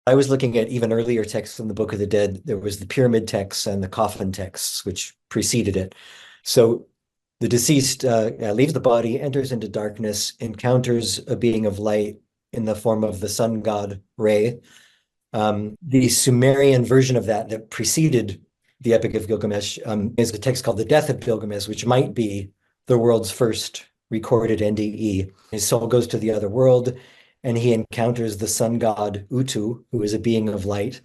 I was looking at even earlier texts in the Book of the Dead. There was the pyramid texts and the coffin texts, which preceded it. So the deceased leaves the body, enters into darkness, encounters a being of light in the form of the sun god Re. The Sumerian version of that preceded the Epic of Gilgamesh is a text called the Death of Gilgamesh, which might be the world's first recorded NDE. His soul goes to the other world, and he encounters the sun god Utu, who is a being of light.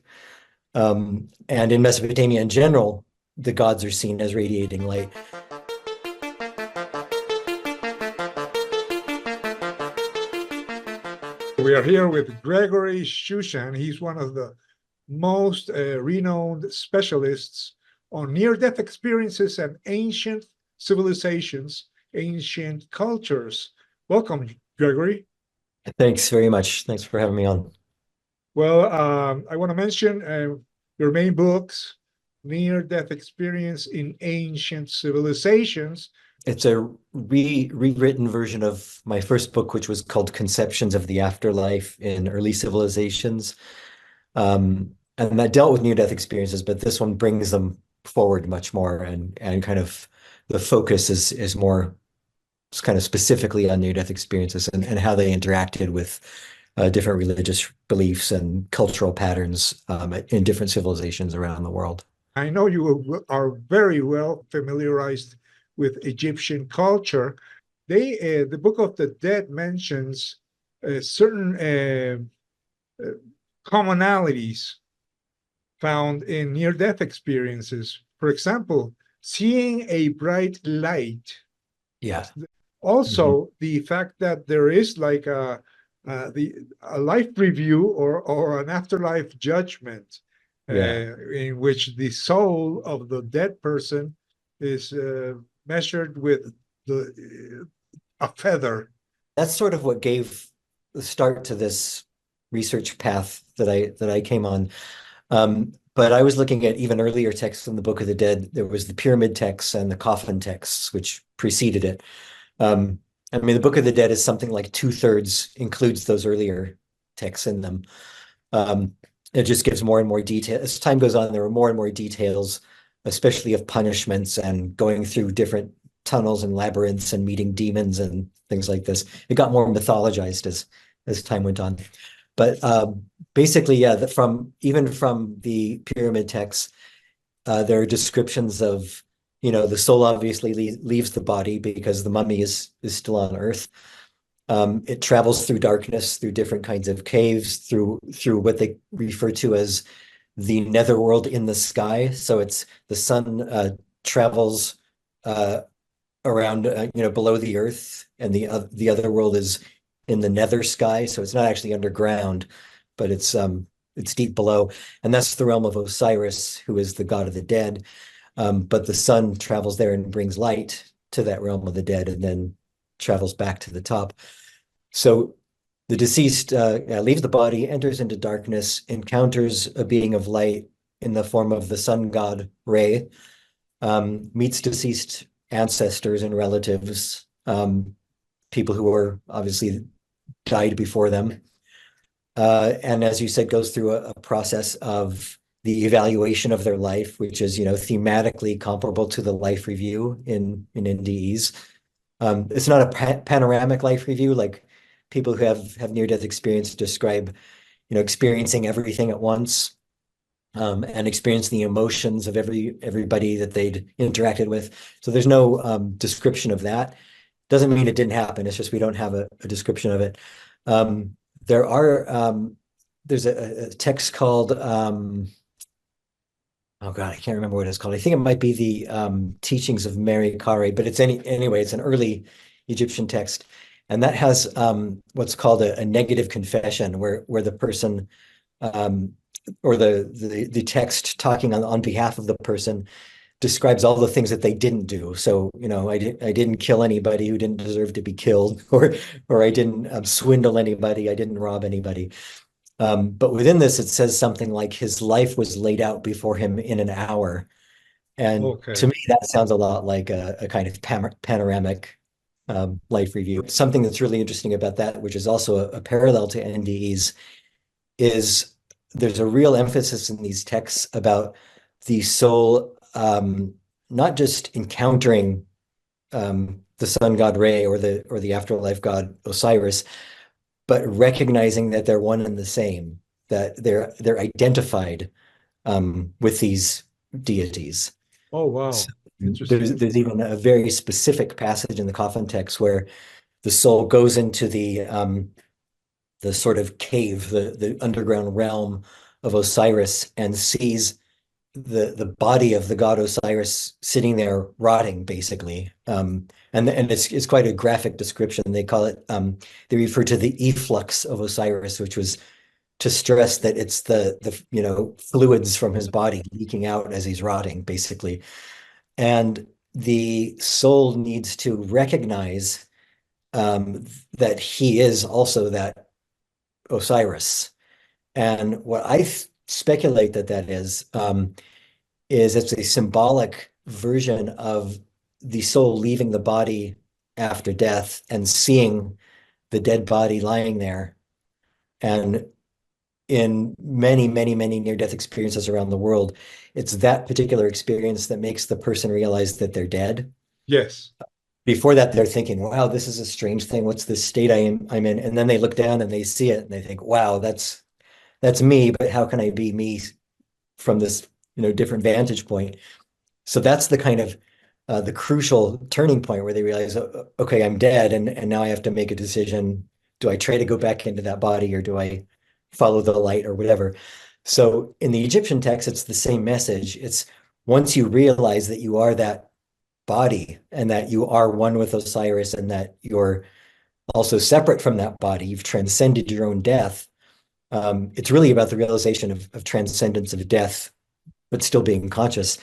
And in Mesopotamia in general, the gods are seen as radiating light. We are here with Gregory Shushan. He's one of the most renowned specialists on near-death experiences and ancient civilizations, ancient cultures. Welcome, Gregory. Thanks very much. Thanks for having me on. Well, I want to mention your main books, Near-Death Experience in Ancient Civilizations. It's a rewritten version of my first book, which was called Conceptions of the Afterlife in Early Civilizations. And that dealt with near-death experiences, but this one brings them forward much more, and kind of the focus is more kind of specifically on near-death experiences and how they interacted with different religious beliefs and cultural patterns in different civilizations around the world. I know you are very well familiarized with Egyptian culture. The Book of the Dead mentions certain commonalities found in near-death experiences. For example, seeing a bright light. Yeah. Also, the fact that there is like a life review or an afterlife judgment, in which the soul of the dead person is measured with a feather. That's sort of what gave the start to this research path that I came on. But I was looking at even earlier texts in the Book of the Dead. There was the pyramid texts and the coffin texts, which preceded it. I mean, the Book of the Dead is something like 2/3 includes those earlier texts in them. It just gives more and more detail. As time goes on, there are more and more details, especially of punishments and going through different tunnels and labyrinths and meeting demons and things like this. It got more mythologized as time went on. But basically, yeah, even from the pyramid texts, there are descriptions of, the soul obviously leaves the body because the mummy is still on Earth. It travels through darkness, through different kinds of caves, through what they refer to as the netherworld in the sky. So it's the sun travels around, below the Earth, and the other world is in the nether sky. So it's not actually underground, but it's deep below, and that's the realm of Osiris, who is the god of the dead. But the sun travels there and brings light to that realm of the dead, and then travels back to the top. So the deceased leaves the body, enters into darkness, encounters a being of light in the form of the sun god Re, meets deceased ancestors and relatives, people who were obviously died before them. And as you said, goes through a process of the evaluation of their life, which is, thematically comparable to the life review in NDEs. It's not a panoramic life review like people who have near-death experience describe, experiencing everything at once, and experiencing the emotions of everybody that they'd interacted with. So there's no description of that. Doesn't mean it didn't happen. It's just we don't have a description of it. There's a text called oh God, I can't remember what it's called. I think it might be the Teachings of Mary Carey, but anyway, it's an early Egyptian text, and that has what's called a negative confession, where the person or the text talking on behalf of the person describes all the things that they didn't do. So, I didn't kill anybody who didn't deserve to be killed, or I didn't swindle anybody, I didn't rob anybody. But within this, it says something like his life was laid out before him in an hour. And to me, that sounds a lot like a kind of panoramic life review. Something that's really interesting about that, which is also a parallel to NDEs, is there's a real emphasis in these texts about the soul not just encountering the sun god Re or the afterlife god Osiris, but recognizing that they're one and the same, that they're identified with these deities. Oh, So wow. Interesting. there's even a very specific passage in the coffin text where the soul goes into the sort of cave, the underground realm of Osiris, and sees the body of the god Osiris sitting there rotting, basically. And it's quite a graphic description. They call it they refer to the efflux of Osiris, which was to stress that it's the fluids from his body leaking out as he's rotting, basically. And the soul needs to recognize that he is also that Osiris. And what I speculate that is it's a symbolic version of the soul leaving the body after death and seeing the dead body lying there. And in many, many, many near-death experiences around the world, it's that particular experience that makes the person realize that they're dead. Yes. Before that, they're thinking, wow, this is a strange thing. What's this state I'm in? And then they look down and they see it and they think, wow, that's me, but how can I be me from this, different vantage point? So that's the kind of the crucial turning point where they realize, okay, I'm dead, and now I have to make a decision. Do I try to go back into that body, or do I follow the light, or whatever? So in the Egyptian text, it's the same message. It's once you realize that you are that body and that you are one with Osiris and that you're also separate from that body, you've transcended your own death. It's really about the realization of transcendence of death, but still being conscious.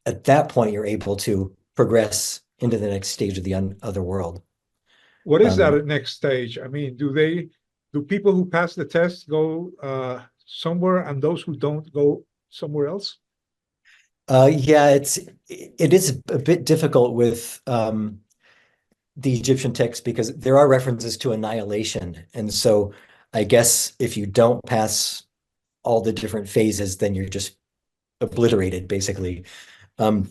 At that point, you're able to progress into the next stage of the other world. What is Um, that next stage? I mean, do people who pass the test go somewhere and those who don't go somewhere else? yeah, it is a bit difficult with the Egyptian text because there are references to annihilation, and so I guess if you don't pass all the different phases, then you're just obliterated, basically. Um,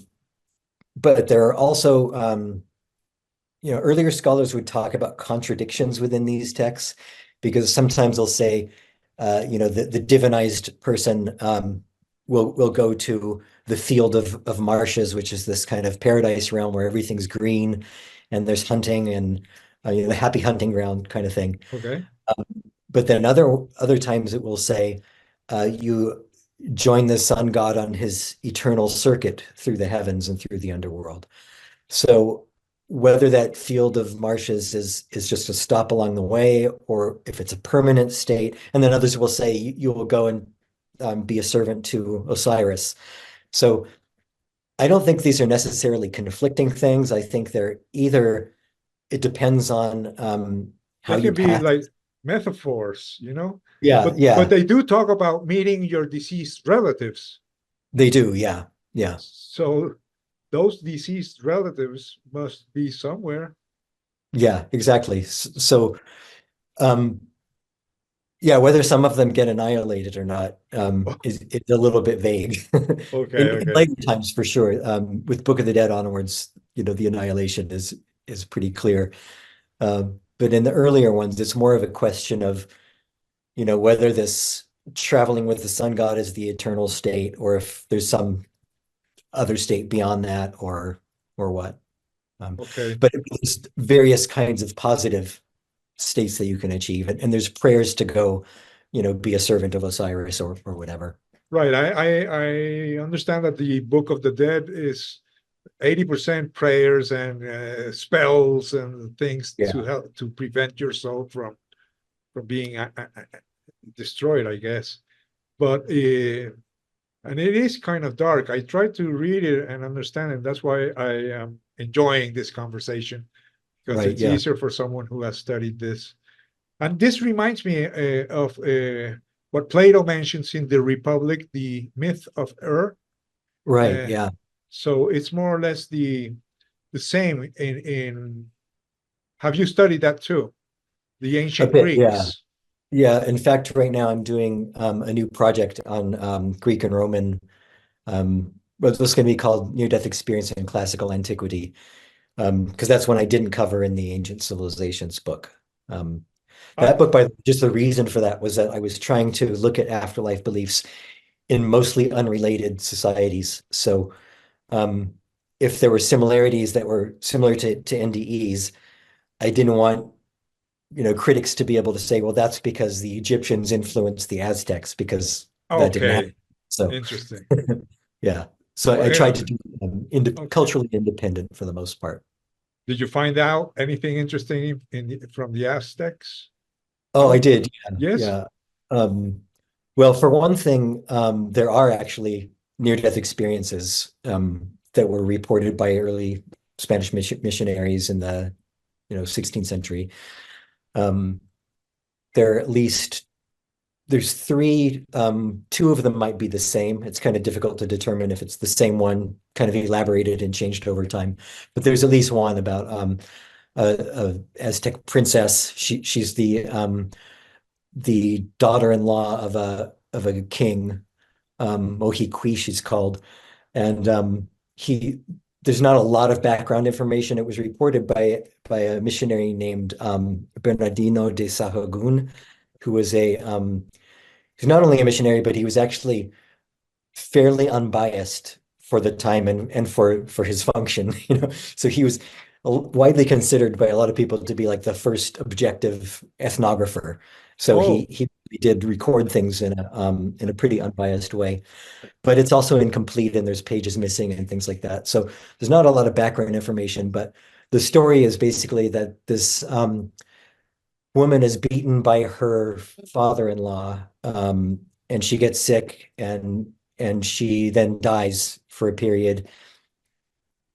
but there are also earlier scholars would talk about contradictions within these texts because sometimes they'll say, the divinized person will go to the field of marshes, which is this kind of paradise realm where everything's green and there's hunting and the happy hunting ground kind of thing. Okay. But then other times it will say you join the sun god on his eternal circuit through the heavens and through the underworld. So whether that field of marshes is just a stop along the way, or if it's a permanent state, and then others will say you will go and be a servant to Osiris. So I don't think these are necessarily conflicting things. I think they're either it depends on how They you can be path. like metaphors, Yeah, but yeah, they do talk about meeting your deceased relatives. they do. Yeah, yeah, So those deceased relatives must be somewhere. yeah, exactly. So, um, yeah, whether some of them get annihilated or not is it's a little bit vague. Okay, In okay. later times, for sure, with Book of the Dead onwards, the annihilation is pretty clear. But in the earlier ones, it's more of a question of, whether this traveling with the sun god is the eternal state, or if there's some other state beyond that, or what. Um, Okay. but there's various kinds of positive states that you can achieve, and there's prayers to go, be a servant of Osiris or whatever. Right. I understand that the Book of the Dead is 80% prayers and spells and things to Yeah, help to prevent your soul from being destroyed, I guess. But and it is kind of dark. I try to read it and understand it. That's why I am enjoying this conversation because right. it's Yeah, easier for someone who has studied this. And this reminds me of what Plato mentions in the Republic, the myth of Ur. right. Uh, Yeah, so it's more or less the same in. Have you studied that too? The a ancient bit. Yeah, Greeks. Yeah, in fact, right now I'm doing a new project on Greek and Roman. Well, it's going to be called Near-Death Experience in Classical Antiquity, because that's one I didn't cover in the Ancient Civilizations book. Um, Uh, that book, by just the reason for that was that I was trying to look at afterlife beliefs in mostly unrelated societies. So, um, if there were similarities that were similar to NDEs, I didn't want critics to be able to say, well, that's because the Egyptians influenced the Aztecs, because that didn't happen. okay, So interesting. yeah. So I Well, tried to do ind okay. culturally independent for the most part. Did you find out anything interesting from the Aztecs? Oh, I No? did. Yeah. Yes? Yeah. Well, for one thing, there are actually near-death experiences that were reported by early Spanish missionaries in the 16th century. Um, there are at least there's three, two of them might be the same. It's kind of difficult to determine if it's the same one, kind of elaborated and changed over time. But there's at least one about a Aztec princess. She's the daughter-in-law of a king, Mohiqui, she's called. And he there's not a lot of background information. It was reported by a missionary named Bernardino de Sahagún, who was he's not only a missionary, but he was actually fairly unbiased for the time and for his function, So he was widely considered by a lot of people to be like the first objective ethnographer. So Oh, he did record things in a pretty unbiased way, but it's also incomplete and there's pages missing and things like that. So there's not a lot of background information, but the story is basically that this woman is beaten by her father-in-law, and she gets sick and she then dies for a period,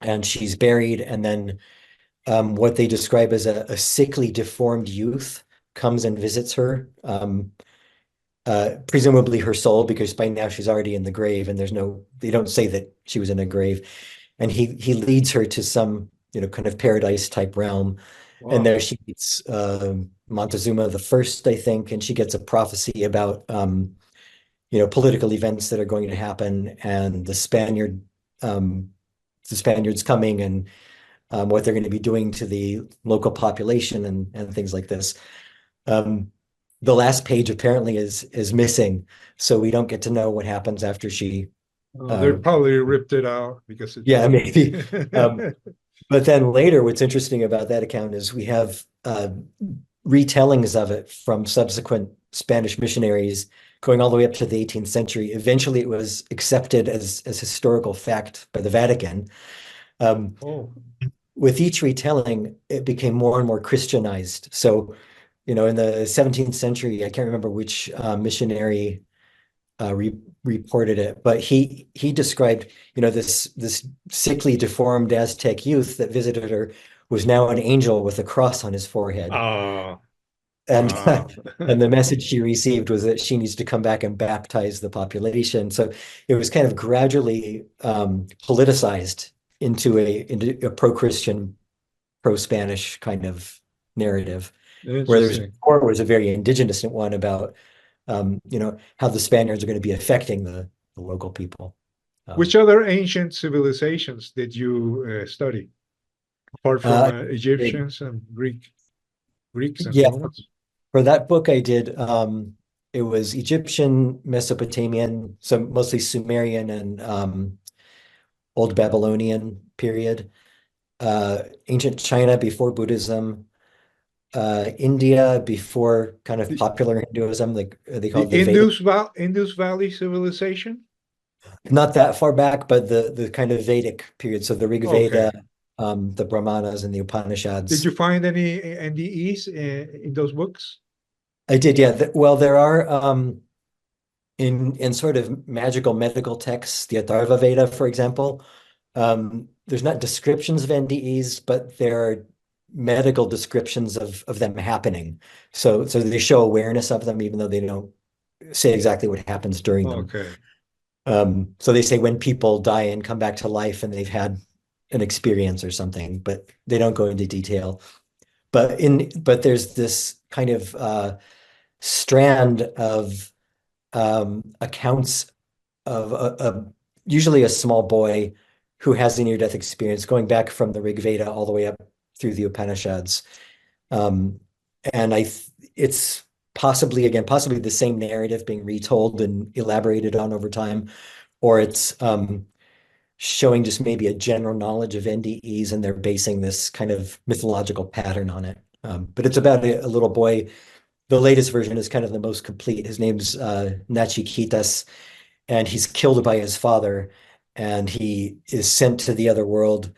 and she's buried, and then what they describe as a sickly, deformed youth comes and visits her, presumably her soul, because by now she's already in the grave, and they don't say that she was in a grave, and he leads her to some kind of paradise type realm, and wow. there she meets Montezuma the First, I think, and she gets a prophecy about political events that are going to happen, and the Spaniards coming, and what they're going to be doing to the local population and things like this. Um, the last page apparently is missing, so we don't get to know what happens after she. They Uh, probably ripped it out because it. yeah, maybe. But then later, what's interesting about that account is we have retellings of it from subsequent Spanish missionaries going all the way up to the 18th century. Eventually, it was accepted as historical fact by the Vatican. Um, Oh, with each retelling, it became more and more Christianized. So, in the 17th century, I can't remember which missionary reported it, but he described, this sickly, deformed Aztec youth that visited her was now an angel with a cross on his forehead. ah, And wow. and the message she received was that she needs to come back and baptize the population. So it was kind of gradually politicized into a pro-Christian, pro-Spanish kind of narrative, where there's Interesting. before was a very indigenous one about how the Spaniards are going to be affecting the local people. Which Um, other ancient civilizations did you study, apart from uh, Egyptians and Greeks and yeah, Romans? for that book I did, it was Egyptian, Mesopotamian, so mostly Sumerian and Old Babylonian period, ancient China before Buddhism, India before kind of The, popular Hinduism, like they the called the Vedic. Indus Valley civilization? Not that far back, but the kind of Vedic period. So the Rig Veda, Okay. the Brahmanas, and the Did Upanishads. you find any NDEs in those books? I did, yeah. Well, there are in sort of magical medical texts, the Atharva Veda, for example. There's not descriptions of NDEs, but there are medical descriptions of them happening. So they show awareness of them, even though they don't say exactly what happens during them. Okay. So they say when people die and come back to life and they've had an experience or something, but they don't go into detail. But there's this kind of strand of accounts of usually a small boy who has a near-death experience, going back from the Rig Veda all the way up through the Upanishads. Um, and it's possibly, again, possibly the same narrative being retold and elaborated on over time, or it's showing just maybe a general knowledge of NDEs, and they're basing this kind of mythological pattern on it. But it's about a little boy. The latest version is kind of the most complete. His name's Nachikitas, and he's killed by his father, and he is sent to the other world.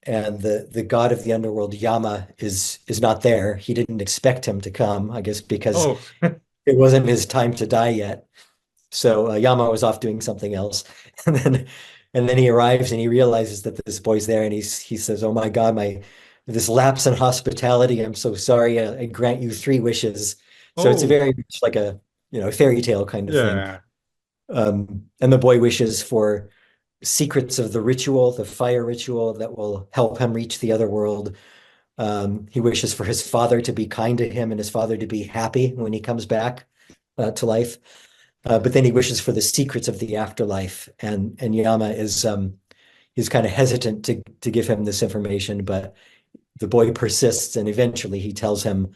And the god of the underworld, Yama, is not there. He didn't expect him to come, I guess, because Oh, it wasn't his time to die yet. So Yama was off doing something else, and then he arrives and he realizes that this boy's there, and he says, "Oh my God, my this lapse in hospitality. I'm so sorry. I grant you 3 wishes." So it's a oh, very much like a fairy tale kind of thing. yeah. And the boy wishes for secrets of the ritual, the fire ritual that will help him reach the other world. He wishes for his father to be kind to him and his father to be happy when he comes back to life. But then he wishes for the secrets of the afterlife, and Yama is kind of hesitant to give him this information, but the boy persists, and eventually he tells him.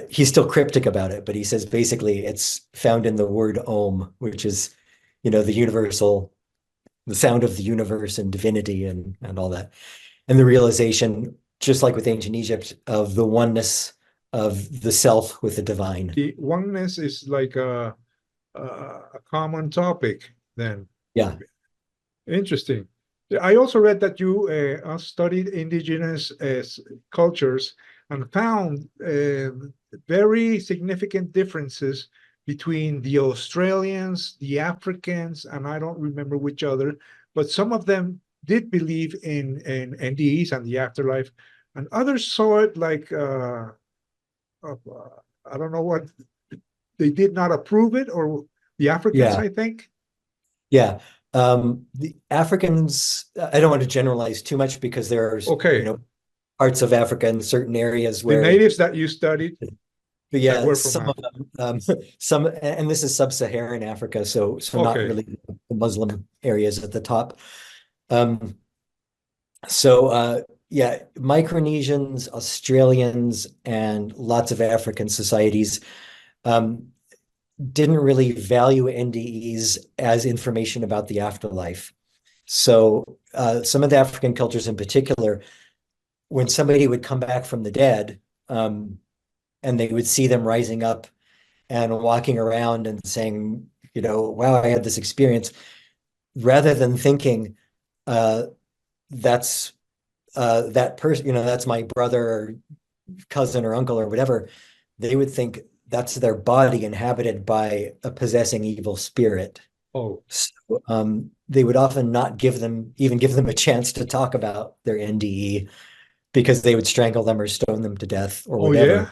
He's still cryptic about it, but he says basically it's found in the word Om, which is, the sound of the universe and divinity and all that. And the realization, just like with ancient Egypt, of the oneness of the self with the divine. The oneness is like a common topic then. Yeah. Interesting. I also read that you studied indigenous cultures and found very significant differences between the Australians, the Africans, and I don't remember which other, but some of them did believe in NDEs and the afterlife, and others saw it like I don't know what, they did not approve it, or the Africans, Yeah. I think. Yeah. The Africans, I don't want to generalize too much because there's, Okay, parts of Africa in certain areas the where, natives that you studied but that yeah, were from some of Africa. them, and this is sub-Saharan Africa, so not Okay, really the Muslim areas at the top. Um, so yeah, Micronesians, Australians, and lots of African societies um, didn't really value NDEs as information about the afterlife. So some of the African cultures in particular, when somebody would come back from the dead, and they would see them rising up and walking around and saying, wow, I had this experience, rather than thinking uh, that's that person, that's my brother or cousin or uncle or whatever, they would think that's their body inhabited by a possessing evil spirit. oh, So they would often not even give them a chance to talk about their NDE, because they would strangle them or stone them to death or oh yeah, whatever.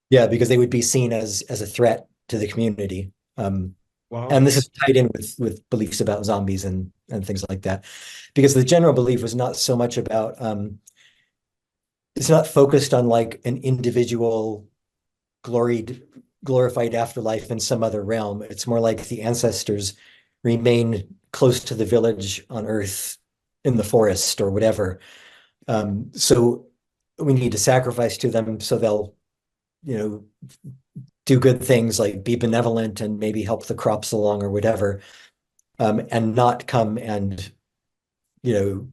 Yeah, because they would be seen as a threat to the community. wow. And this is tied in with beliefs about zombies and things like that, because the general belief was not so much about it's not focused on like an individual glorified afterlife in some other realm. It's more like the ancestors remain close to the village on Earth in the forest or whatever. So we need to sacrifice to them so they'll, do good things like be benevolent and maybe help the crops along or whatever, and not come and,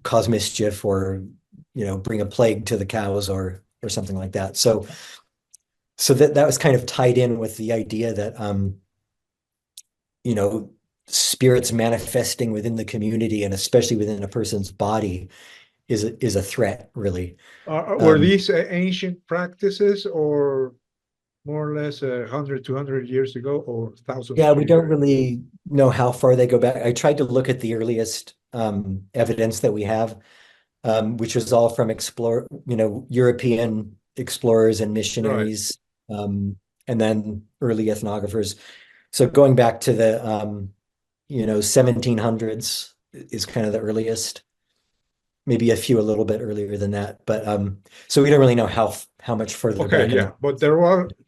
cause mischief or, bring a plague to the cows or something like that. So that was kind of tied in with the idea that you know spirits manifesting within the community and especially within a person's body is a threat, really. Were um these ancient practices, or more or less 100, 200 years ago, or thousands yeah, of we years? don't really know how far they go back. I tried to look at the earliest evidence that we have, which was all from European explorers and Right. missionaries, and then early ethnographers. So going back to the 1700s is kind of the earliest, maybe a few a little bit earlier than that. But so we don't really know how much further Okay, back in yeah, the but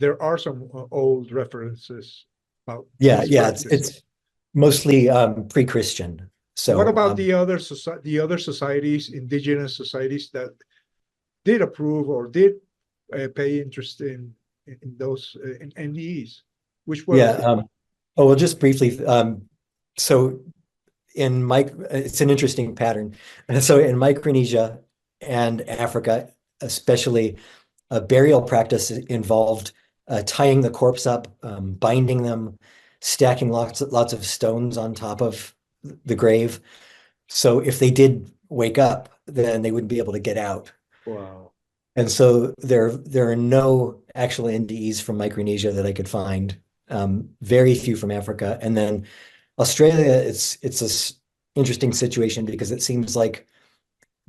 there are some old references about yeah, these yeah, practices. it's mostly pre-Christian. What So about the other societies, indigenous societies that did approve or did pay interest in those in NDEs? Which were yeah, they? oh well, just briefly. So in it's an interesting pattern. So in Micronesia and Africa, especially, a burial practice involved tying the corpse up, binding them, stacking lots of stones on top of the grave. So if they did wake up, then they wouldn't be able to get out. Wow. And so there are no actual NDEs from Micronesia that I could find. Very few from Africa, and then Australia. It's this interesting situation because it seems like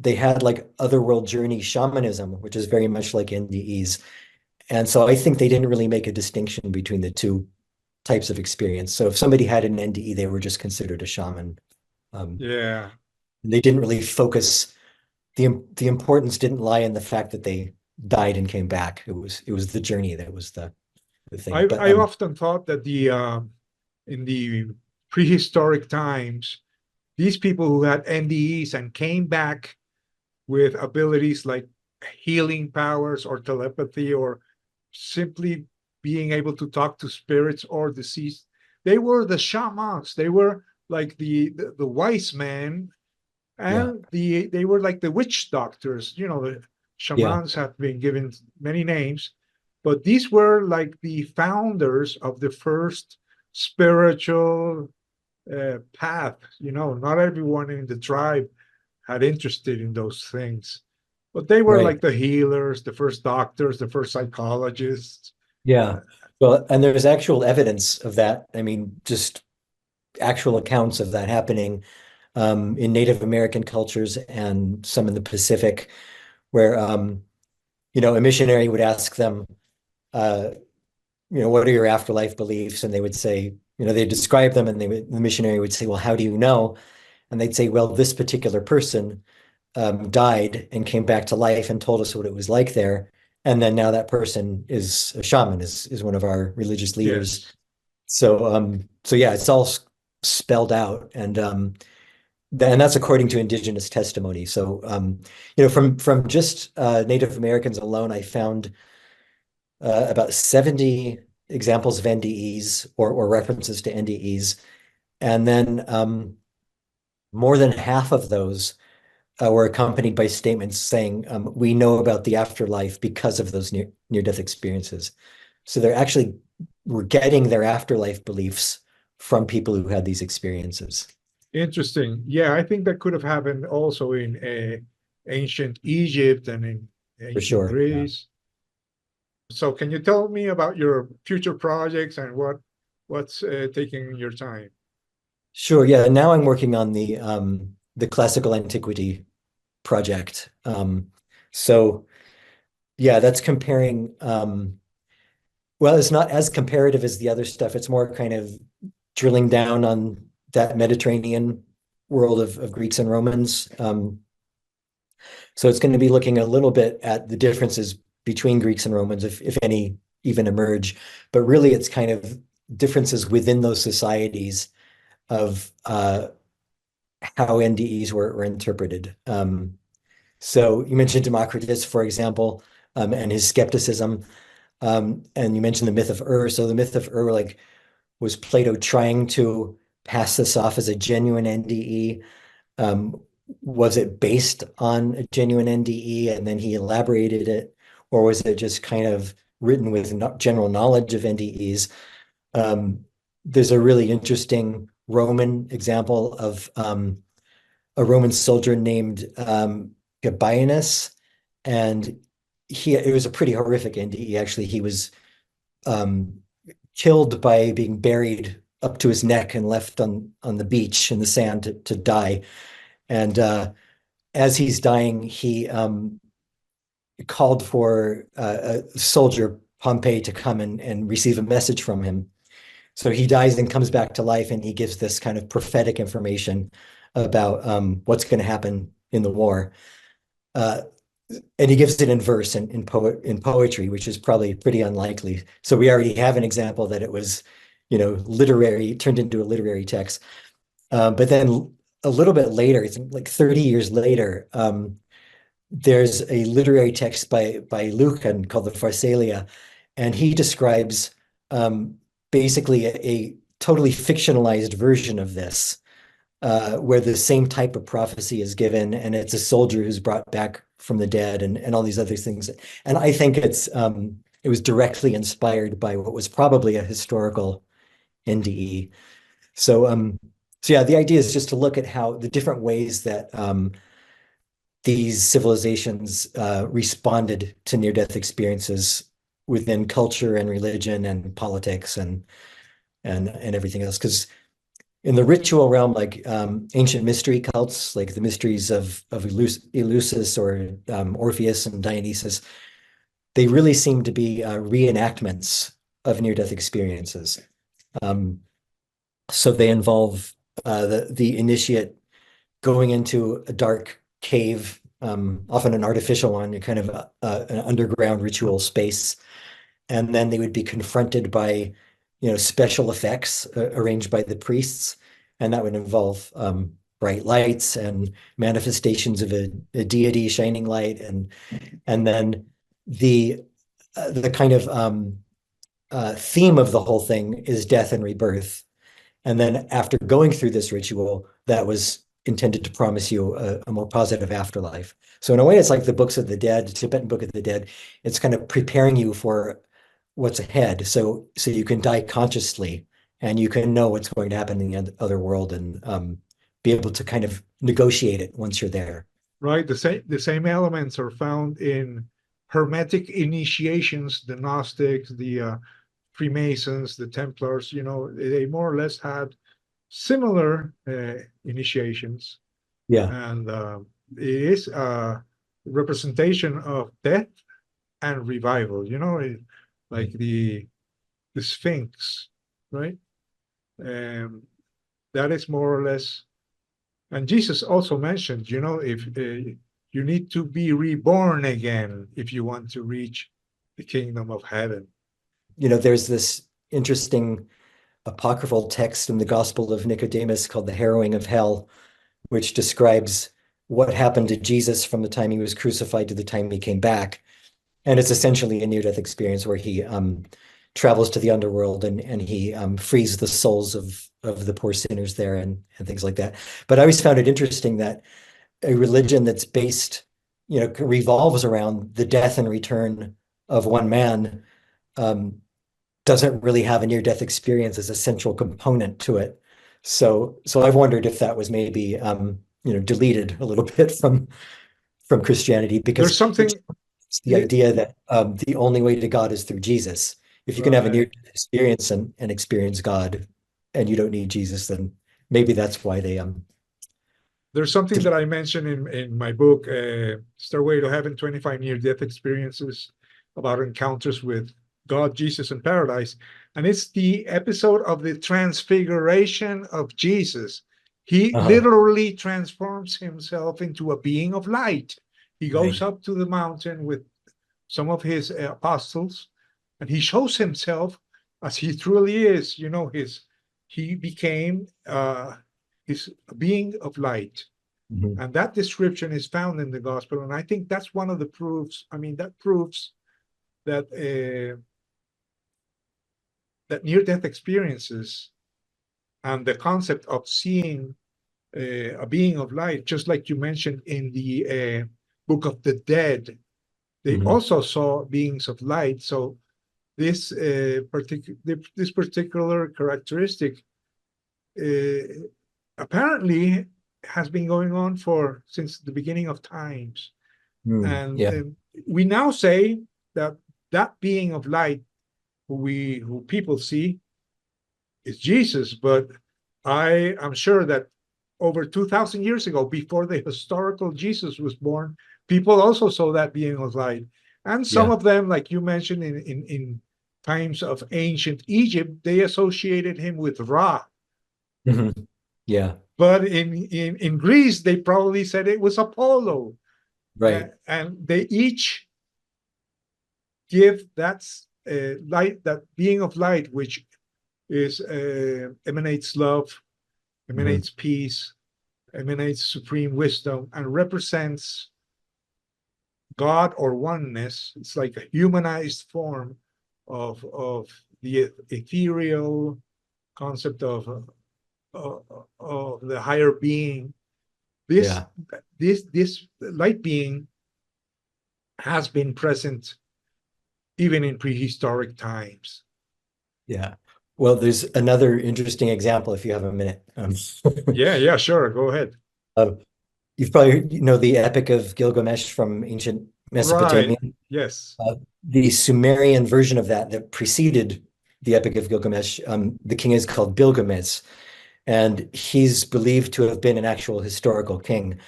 they had like otherworld journey shamanism, which is very much like NDEs. And so I think they didn't really make a distinction between the two types of experience. So if somebody had an NDE, they were just considered a shaman. Um, Yeah. they didn't really focus the importance didn't lie in the fact that they died and came back. It was the journey that was the thing. But I often thought that the in the prehistoric times, these people who had NDEs and came back with abilities like healing powers or telepathy or simply being able to talk to spirits or deceased, they were the shamans. They were like the wise men, yeah, and they were like the witch doctors. You know, the yeah, shamans have been given many names, but these were like the founders of the first spiritual path. You know, not everyone in the tribe had interested in those things, but they were right. like the healers, the first doctors, the first psychologists. Yeah. Well, and there's actual evidence of that. I mean, just actual accounts of that happening in Native American cultures and some in the Pacific, where a missionary would ask them, uh, what are your afterlife beliefs? And they would say, they describe them, and the missionary would say, well, how do you know? And they'd say, well, this particular person died and came back to life and told us what it was like there. And then now that person is a shaman, is one of our religious leaders. Yes, So yeah, it's all spelled out, and that's according to indigenous testimony. So from just Native Americans alone, I found about 70 examples of NDEs or references to NDEs, and then more than half of those were accompanied by statements saying, we know about the afterlife because of those near-death experiences. So they're actually were getting their afterlife beliefs from people who had these experiences. interesting. Yeah, I think that could have happened also in ancient Egypt and in For ancient sure. Yeah. Greece. So, can you tell me about your future projects and what's taking your time? Sure. Yeah. Now I'm working on the classical antiquity project. So yeah, that's comparing. Well, it's not as comparative as the other stuff. It's more kind of drilling down on that Mediterranean world of Greeks and Romans. So it's going to be looking a little bit at the differences between Greeks and Romans, if any even emerge. But really, it's kind of differences within those societies of how NDEs were interpreted. So you mentioned Democritus, for example, and his skepticism. And you mentioned the myth of Ur. So the myth of Ur, like, was Plato trying to pass this off as a genuine NDE? Um, was it based on a genuine NDE and then he elaborated it, or was it just kind of written with general knowledge of NDEs? There's a really interesting Roman example of a Roman soldier named Gabianus, and it was a pretty horrific NDE. Actually, he was um, killed by being buried up to his neck and left on the beach in the sand to die. And as he's dying, he called for a soldier, Pompey, to come and receive a message from him. So he dies and comes back to life, and he gives this kind of prophetic information about what's going to happen in the war. Uh, and he gives it in verse and in poetry, which is probably pretty unlikely. So we already have an example that it was, literary, turned into a literary text. But then a little bit later, it's like 30 years later, there's a literary text by Lucan called the Pharsalia, and he describes basically a totally fictionalized version of this, where the same type of prophecy is given, and it's a soldier who's brought back from the dead, and all these other things. And I think it was directly inspired by what was probably a historical NDE. So yeah, the idea is just to look at how the different ways that these civilizations responded to near-death experiences within culture and religion and politics and everything else. Because in the ritual realm, like ancient mystery cults, like the mysteries of Eleusis or Orpheus and Dionysus, they really seem to be reenactments of near-death experiences. So they involve the initiate going into a dark cave, often an artificial one, kind of an underground ritual space, and then they would be confronted by, special effects arranged by the priests, and that would involve bright lights and manifestations of a deity shining light, and then the kind of theme of the whole thing is death and rebirth. And then after going through this ritual, that was intended to promise you a more positive afterlife. So in a way, it's like the books of the dead, the Tibetan Book of the Dead. It's kind of preparing you for what's ahead, so you can die consciously and you can know what's going to happen in the other world, and be able to kind of negotiate it once you're there. Right. The same elements are found in Hermetic initiations, the Gnostics, the Freemasons, the Templars. They more or less had similar initiations. Yeah. And it is a representation of death and revival, like the Sphinx, right? That is more or less. And Jesus also mentioned, if you need to be reborn again if you want to reach the kingdom of heaven. There's this interesting apocryphal text in the Gospel of Nicodemus called the Harrowing of Hell, which describes what happened to Jesus from the time he was crucified to the time he came back. And it's essentially a near-death experience where he travels to the underworld, and he frees the souls of the poor sinners there, and things like that. But I always found it interesting that a religion that's based, revolves around the death and return of one man, doesn't really have a near-death experience as a central component to it. So I've wondered if that was maybe deleted a little bit from Christianity, because There's something. it's the idea that the only way to God is through Jesus. If you can have a near-death experience and experience God, and you don't need Jesus, then maybe that's why they There's something that I mentioned in my book, Stairway to Heaven, 25 Near-Death Experiences, about encounters with God, Jesus, and paradise. And it's the episode of the transfiguration of Jesus. He literally transforms himself into a being of light. He goes up to the mountain with some of his apostles, and he shows himself as he truly is. He became his being of light. And that description is found in the gospel. And I think that's one of the proofs. I mean, that proves that that near-death experiences and the concept of seeing a being of light, just like you mentioned in the Book of the Dead, they also saw beings of light. So this particular characteristic apparently has been going on since the beginning of times. And we now say that being of light who people see is Jesus, but I am sure that over 2,000 years ago, before the historical Jesus was born, people also saw that being of light. And some of them, like you mentioned, in times of ancient Egypt, they associated him with Ra. Yeah. But in Greece, they probably said it was Apollo. Right. And they each give that light, that being of light, which is emanates love, emanates peace, emanates supreme wisdom, and represents God or oneness. It's like a humanized form of the ethereal concept of the higher being. This Yeah. this light being has been present even in prehistoric times. Yeah. Well, there's another interesting example if you have a minute. Yeah, sure. Go ahead. You've probably know the Epic of Gilgamesh from ancient Right. Mesopotamia. Yes. The Sumerian version of that preceded the Epic of Gilgamesh, the king is called Bilgamesh, and he's believed to have been an actual historical king.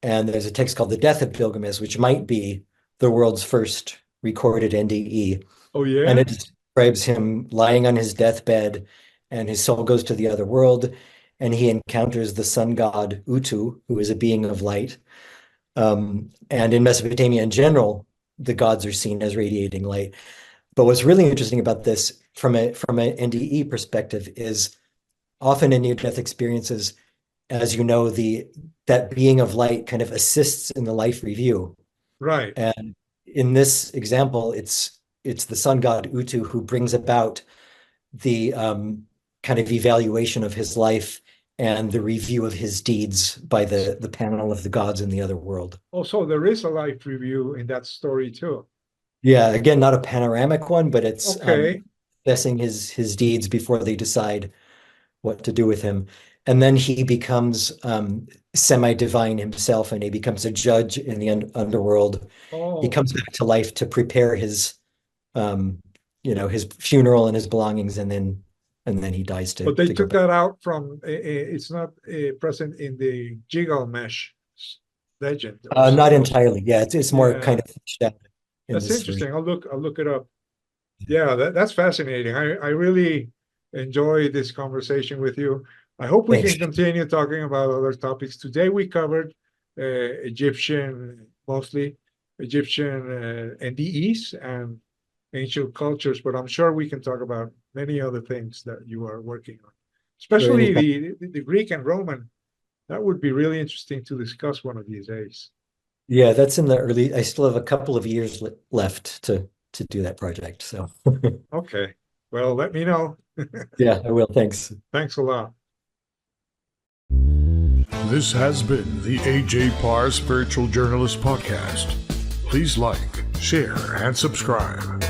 And there's a text called The Death of Bilgamesh, which might be the world's first recorded NDE. Oh, yeah. And it describes him lying on his deathbed, and his soul goes to the other world, and he encounters the sun god Utu, who is a being of light. And in Mesopotamia in general, the gods are seen as radiating light. But what's really interesting about this from an NDE perspective is often in near-death experiences, as you know, that being of light kind of assists in the life review. Right. And in this example, it's the sun god Utu who brings about the kind of evaluation of his life and the review of his deeds by the panel of the gods in the other world. Also, there is a life review in that story too. Yeah, again, not a panoramic one, but it's Okay. assessing his deeds before they decide what to do with him. And then he becomes semi-divine himself, and he becomes a judge in the underworld. He comes back to life to prepare his his funeral and his belongings, and then he dies to. But they to took that out from. It's not present in the Gilgamesh legend. Not entirely. Yeah, it's more kind of fleshed out in That's this interesting. story. I'll look it up. Yeah, that's fascinating. I really enjoy this conversation with you. I hope we Thanks. can continue talking about other topics. Today we covered mostly Egyptian NDEs and ancient cultures, but I'm sure we can talk about many other things that you are working on, especially the Greek and Roman. That would be really interesting to discuss one of these days. Yeah, that's in the early. I still have a couple of years left to do that project. So Okay, well, let me know. yeah, I will. Thanks. Thanks a lot. This has been the A.J. Parr Spiritual Journalist Podcast. Please like, share, and subscribe.